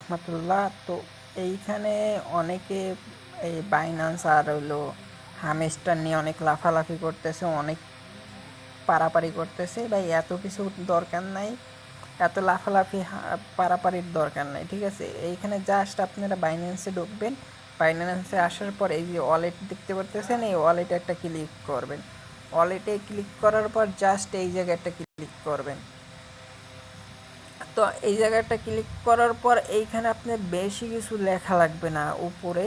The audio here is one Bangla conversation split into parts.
রহমতুল্লাহ। তো এইখানে অনেকে এই বাইন্যান্স আর হইলো হামেস্টার নিয়ে অনেক লাফালাফি করতেছে, অনেক পারাপারি করতেছে। ভাই এত কিছু দরকার নাই, এত লাফালাফি পারাপারির দরকার নাই, ঠিক আছে। এইখানে জাস্ট আপনারা বাইন্যান্সে ঢুকবেন, বাইন্যান্সে আসার পর এই যে ওয়ালেট দেখতে পারতেছেন, এই ওয়ালেটে একটা ক্লিক করবেন। ওয়ালেটে ক্লিক করার পর জাস্ট এই জায়গাটা ক্লিক করবেন। তো এই জায়গাটা ক্লিক করার পর এইখানে আপনার বেশি কিছু লেখা লাগবে না, উপরে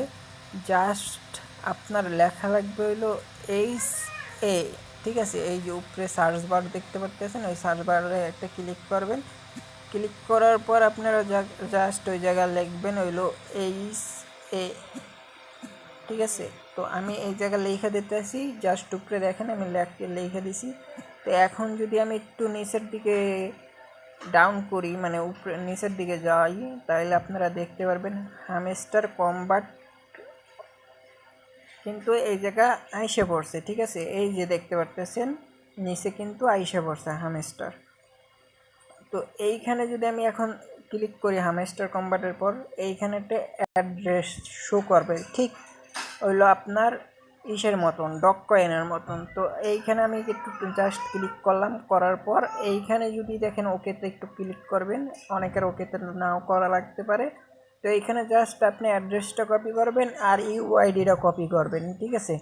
জাস্ট আপনার লেখা লাগবে হইলো এইচ এ, ঠিক আছে। এই যে উপরে সার্চ বার দেখতে পাচ্ছেন, ওই সার্চ বারে একটা ক্লিক করবেন। ক্লিক করার পর আপনারা জাস্ট ওই জায়গায় লিখবেন হইলো এইচ এ, ঠিক আছে। তো আমি এই জায়গায় লেখা দিতেছি, জাস্ট উপরে দেখেন আমি লেখা দিছি। তো এখন যদি আমি একটু নিচের দিকে ডাউন করি, মানে উপরে নিচের দিকে যাই, তাহলে আপনারা দেখতে পারবেন হামস্টার কম্বাট কিন্তু এই জায়গা আইসে পড়ছে, ঠিক আছে। এই যে দেখতে পারতেছেন নিচে কিন্তু আইসে পড়ছে হামস্টার। তো এইখানে যদি আমি এখন ক্লিক করি হামস্টার কম্বাটের পর, এইখানে একটা অ্যাড্রেস শো করবে, ঠিক হইলো আপনার ইসের মতন, ডক কয়েনের মতন। তো এইখানে আমি একটু জাস্ট ক্লিক করলাম, করার পর এইখানে যদি দেখেন ওকেতে একটু ক্লিক করবেন, অনেকের ওকেতে নাও করা লাগতে পারে। তো এইখানে জাস্ট আপনি অ্যাড্রেসটা কপি করবেন আর ইউআইডিটা কপি করবেন, ঠিক আছে।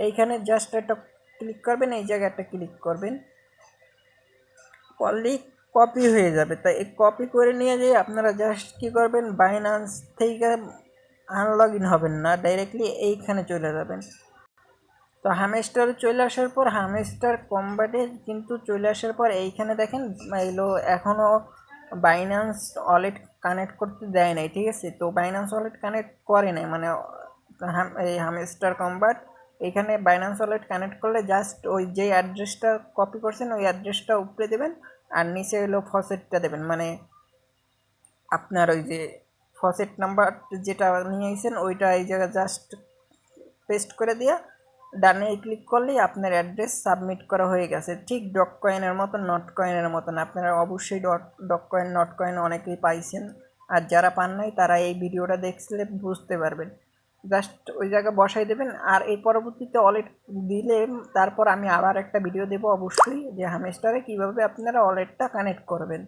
এইখানে জাস্ট একটা ক্লিক করবেন, এই জায়গায় একটা ক্লিক করবেন, করলেই কপি হয়ে যাবে। তাই এই কপি করে নিয়ে যেয়ে আপনারা জাস্ট কী করবেন, বাইন্যান্স থেকে আনলগ ইন হবেন না, ডাইরেক্টলি এইখানে চলে যাবেন। তো হামস্টারে চলে আসার পর হামস্টার কম্বাটে কিন্তু চলে আসার পর এইখানে দেখেন এলো এখনও বাইন্যান্স ওয়ালেট কানেক্ট করতে দেয় নাই, ঠিক আছে। তো বাইন্যান্স ওয়ালেট কানেক্ট করে নাই, মানে এই হামস্টার কম্বাট এইখানে বাইন্যান্স ওয়ালেট কানেক্ট করলে জাস্ট ওই যে অ্যাড্রেসটা কপি করছেন ওই অ্যাড্রেসটা উপরে দেবেন, আর নিচে হলো ফসেটটা দেবেন, মানে আপনার ওই যে ফসেট নাম্বার যেটা নিয়ে আসছেন ওইটা এই জায়গায় জাস্ট পেস্ট করে দিয়ে ডানে ক্লিক করলেই আপনার অ্যাড্রেস সাবমিট করা হয়ে গেছে। ঠিক ডক কয়েনের মতন, নট কয়েনের মতন। আপনারা অবশ্যই ডক কয়েন, নট কয়েন অনেকেই পাইছেন, আর যারা পান নাই তারা এই ভিডিওটা দেখলে বুঝতে পারবেন। জাস্ট ওই জায়গায় বসাই দেবেন, আর এই পরবর্তীতে ওয়ালেট দিলে তারপর আমি আবার একটা ভিডিও দেবো অবশ্যই, যে হামস্টারে কীভাবে আপনারা ওয়ালেটটা কানেক্ট করবেন।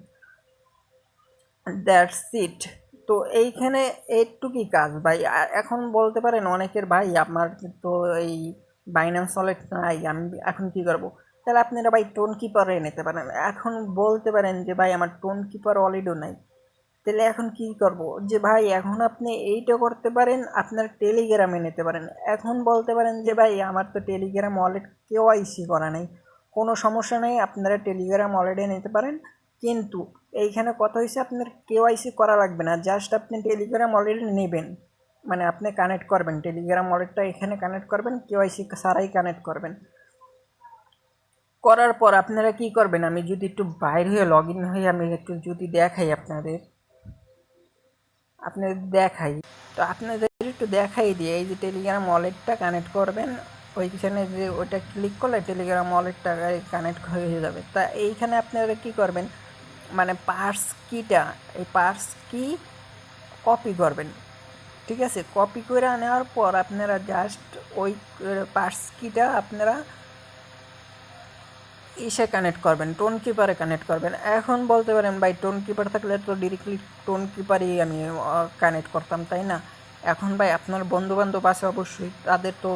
That's it. তো এইখানে এইটুকুই কাজ ভাই। এখন বলতে পারেন অনেকের, ভাই আমার তো এই বাইন্যান্স ওয়ালেট নাই, আমি এখন কী করবো? তাহলে আপনারা ভাই টোন কিপারে নিতে পারেন। এখন বলতে পারেন যে ভাই আমার টোন কিপার ওয়ালেটও নাই, তাহলে এখন কী করব? যে ভাই এখন আপনি এইটা করতে পারেন, আপনার টেলিগ্রামে নিতে পারেন। এখন বলতে পারেন যে ভাই আমার তো টেলিগ্রাম ওয়ালেট কেওয়াইসি করা নেই, কোনো সমস্যা নেই, আপনারা টেলিগ্রাম ওয়ালেটে নিতে পারেন। কিন্তু এইখানে কথা হয়েছে আপনার কেওয়াইসি করা লাগবে না, জাস্ট আপনি টেলিগ্রাম ওয়ালেটে নেবেন, মানে আপনি কানেক্ট করবেন টেলিগ্রাম ওয়ালেটটা এখানে কানেক্ট করবেন, কেওয়াইসি ছাড়াই কানেক্ট করবেন। করার পর আপনারা কি করবেন, আমি যদি একটু বাইরে হয়ে লগ ইন হয়ে আমি একটু যদি দেখাই আপনাদের দেখাই, তো আপনাদের একটু দেখাই দিয়ে এই যে টেলিগ্রাম ওয়ালেটটা কানেক্ট করবেন, ওইখানে যে ওইটা ক্লিক করলে টেলিগ্রাম ওয়ালেটটা কানেক্ট হয়ে যাবে। তা এইখানে আপনারা কি করবেন, মানে পার্স কিটা, এই পার্স কি কপি করবেন, ঠিক আছে। কপি করে নেওয়ার পর আপনারা জাস্ট ওই পার্স কিটা আপনারা ইসে কানেক্ট করবেন, টোন কিপারে কানেক্ট করবেন। এখন বলতে পারেন ভাই টোন কিপার থাকলে তো ডিরেক্টলি টোন কিপারই আমি কানেক্ট করতাম, তাই না? এখন ভাই আপনার বন্ধুবান্ধব আছে অবশ্যই, তাদের তো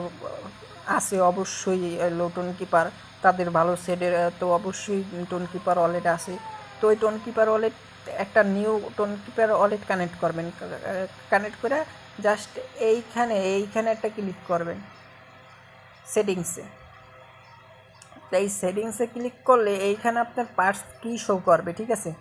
আছে অবশ্যই লো টোন কিপার, তাদের ভালো সেটের তো অবশ্যই টোন কিপার ওয়ালেট আছে। তো ওই টোন কিপার ওয়ালেট একটা new tone keeper wallet connect করবেন, কানেক্ট করে জাস্ট এইখানে একটা ক্লিক করবেন সেটিংসে। তো এই সেটিংসে ক্লিক করলে এইখানে আপনার পার্স কি শো করবে, ঠিক আছে।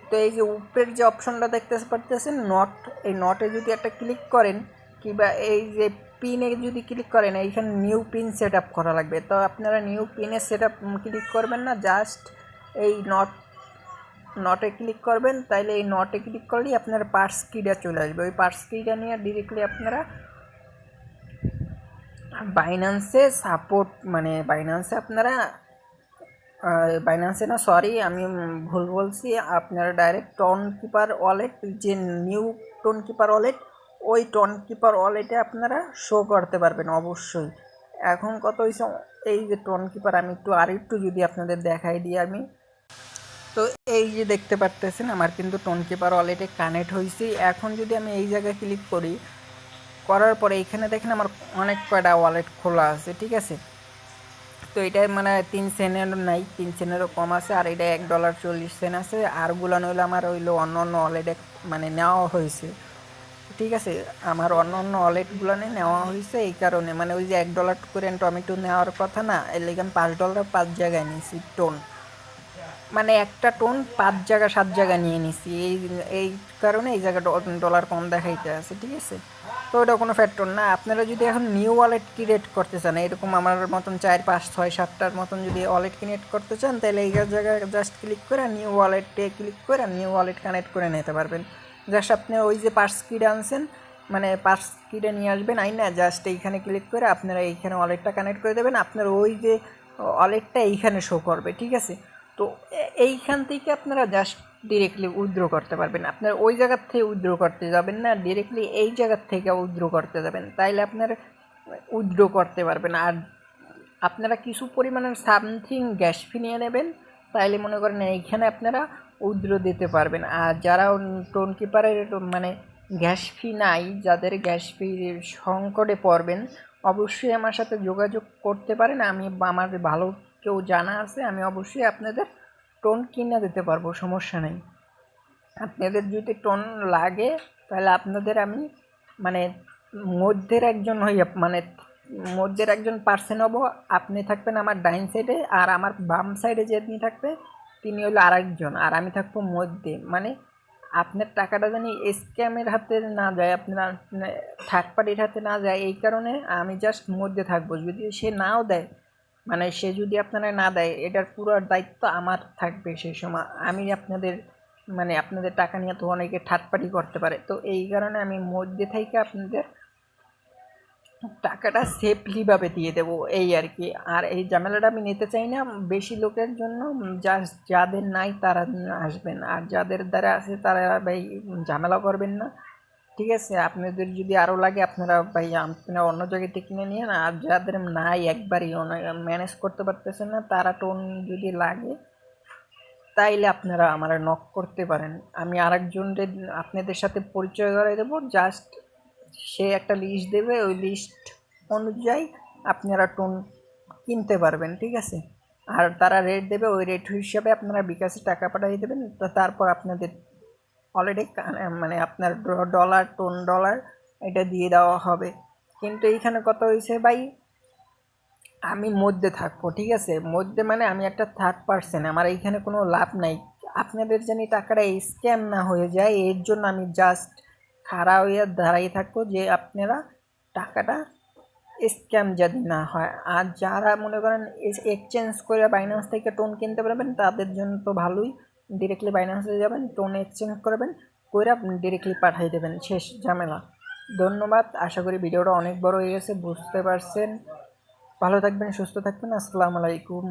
তো এই যে উপরের যে অপশনটা দেখতে পারতেছেন নট, এই নটে যদি একটা ক্লিক করেন, কিংবা এই যে পিনে যদি ক্লিক করেন, এইখানে নিউ পিন সেট আপ করা লাগবে। তো আপনারা নিউ পিনে সেট আপ ক্লিক করবেন না, জাস্ট এই নটে ক্লিক করবেন। তাইলে এই নটে ক্লিক করলেই আপনার পার্স কিটা চলে আসবে। ওই পার্স কিটা নিয়ে ডিরেক্টলি আপনারা বাইন্যান্সে সাপোর্ট, মানে বাইন্যান্সে আপনারা বাইন্যান্সে না, সরি আমি ভুল বলছি, আপনারা ডাইরেক্ট টোন কিপার ওয়ালেট যে নিউ টোন কিপার ওয়ালেট, ওই টোন কিপার ওয়ালেটে আপনারা শো করতে পারবেন অবশ্যই। এখন কত হয়েছে, এই যে টোন কিপার আমি একটু যদি আপনাদের দেখাই দিই আমি, তো এই যে দেখতে পারতেছেন আমার কিন্তু টোন কিপার ওয়ালেটে কানেক্ট হয়েছে। এখন যদি আমি এই জায়গায় ক্লিক করি, করার পরে এইখানে দেখেন আমার অনেক কয়টা ওয়ালেট খোলা আছে, ঠিক আছে। তো এটা মানে 3 সেন্টেরও নাই, 3 সেন্টেরও কম আছে, আর এটা $1.40 আছে। আরগুলো হইলো আমার হইলো অন্য অন্য ওয়ালেটে মানে নেওয়া হয়েছে, ঠিক আছে। আমার অন্য অন্য ওয়ালেটগুলো নেওয়া হয়েছে এই কারণে, মানে ওই যে $1 করে টমেটো নেওয়ার কথা না, এর লেগে আমি $5 5 জায়গায় নিয়েছি টোন, মানে একটা টোন 5 জায়গা 7 জায়গা নিয়ে নিছি, এই কারণে এই জায়গাটা ডলার কম দেখাইতে আছে, ঠিক আছে। তো ওটা কোনো ফ্যাক্টর না। আপনারা যদি এখন নিউ ওয়ালেট ক্রিয়েট করতে চান, এরকম আমার মতন 4 5 6 7টার মতন যদি ওয়ালেট ক্রিয়েট করতে চান, তাহলে এই জায়গায় জাস্ট ক্লিক করে নিউ ওয়ালেটে ক্লিক করে নিউ ওয়ালেট কানেক্ট করে নিতে পারবেন। জাস্ট আপনি ওই যে পার্স কিড আনছেন, মানে পার্স কিডে নিয়ে আসবেন, না জাস্ট এইখানে ক্লিক করে আপনারা এইখানে ওয়ালেটটা কানেক্ট করে দেবেন, আপনার ওই যে ওয়ালেটটা এইখানে শো করবে, ঠিক আছে। তো এইখান থেকে আপনারা জাস্ট ডিরেক্টলি উইথড্র করতে পারবেন। আপনার ওই জায়গার থেকে উইথড্র করতে যাবেন না, ডিরেক্টলি এই জায়গার থেকে উইথড্র করতে যাবেন, তাইলে আপনার উইথড্র করতে পারবেন। আর আপনারা কিছু পরিমাণের সামথিং গ্যাস ফি নিয়ে নেবেন, তাইলে মনে করেন এইখানে আপনারা উইথড্র দিতে পারবেন। আর যারা টোন কিপারের মানে গ্যাস ফি নাই, যাদের গ্যাস ফি সংকটে পড়বেন, অবশ্যই আমার সাথে যোগাযোগ করতে পারেন। আমার ভালো কেউ জানা আছে, আমি অবশ্যই আপনাদের টোন কিনে দিতে পারবো, সমস্যা নেই। আপনাদের যদি টোন লাগে তাহলে আপনাদের আমি মানে মধ্যের একজন হইয়া মানে মধ্যের একজন পার্সন হবো, আপনি থাকবেন আমার ডাইন সাইডে, আর আমার বাম সাইডে যিনি থাকবে তিনি হলো আরেকজন, আর আমি থাকবো মধ্যে। মানে আপনার টাকাটা জানি স্ক্যামের হাতে না যায়, আপনার থার্ড পার্টির হাতে না যায়, এই কারণে আমি জাস্ট মধ্যে থাকবো। যদি সে নাও দেয়, মানে সে যদি আপনারা না দেয়, এটার পুরো দায়িত্ব আমার থাকবে সেই সময়। আমি আপনাদের টাকা নিয়ে তো অনেকে থার্ড পার্টি করতে পারে, তো এই কারণে আমি মধ্যে থেকে আপনাদের টাকাটা সেফলিভাবে দিয়ে দেবো, এই আর কি। আর এই ঝামেলাটা আমি নিতে চাই না বেশি লোকের জন্য, যাদের নাই তারা আসবেন, আর যাদের দ্বারা আছে তারা ভাই ঝামেলা করবেন না, ঠিক আছে। আপনাদের যদি আরও লাগে আপনারা ভাই আপনারা অন্য জায়গায় থেকে কিনে নিন, আর যাদের নাই একবারই ম্যানেজ করতে পারতেছেন না, তারা টোন যদি লাগে তাইলে আপনারা আমার নক করতে পারেন। আমি আরেকজনকে আপনাদের সাথে পরিচয় করাই দেবো, জাস্ট সে একটা লিস্ট দেবে, ওই লিস্ট অনুযায়ী আপনারা টোন কিনতে পারবেন, ঠিক আছে। আর তারা রেট দেবে, ওই রেট হিসাবে আপনারা বিকাশে টাকা পাঠিয়ে দেবেন, তারপর আপনাদের অলরেডি মানে আপনার টোন ডলার এটা দিয়ে দেওয়া হবে। কিন্তু এইখানে কথা হয়েছে ভাই, আমি মধ্যে থাকবো, ঠিক আছে। মধ্যে মানে আমি একটা থার্ড পার্সন, আমার এইখানে কোনো লাভ নাই। আপনাদের জানি টাকাটা স্ক্যাম না হয়ে যায়, এর জন্য আমি জাস্ট খাড়া হইয়া দাঁড়াই থাকবো যে আপনারা টাকাটা স্ক্যাম যদি না হয়। আর যারা মনে করেন এক্সচেঞ্জ করে বাইন্যান্স থেকে টোন কিনতে পারবেন, তাদের জন্য তো ভালোই, ডিরেক্টলি বাইন্যান্সে যাবেন, টোন এক্সচেঞ্জ করবেন, করে ডিরেক্টলি পাঠিয়ে দেবেন, শেষ ঝামেলা। ধন্যবাদ, আশা করি ভিডিওটা অনেক বড় হয়ে গেছে, বুঝতে পারছেন। ভালো থাকবেন, সুস্থ থাকবেন, আসসালামু আলাইকুম।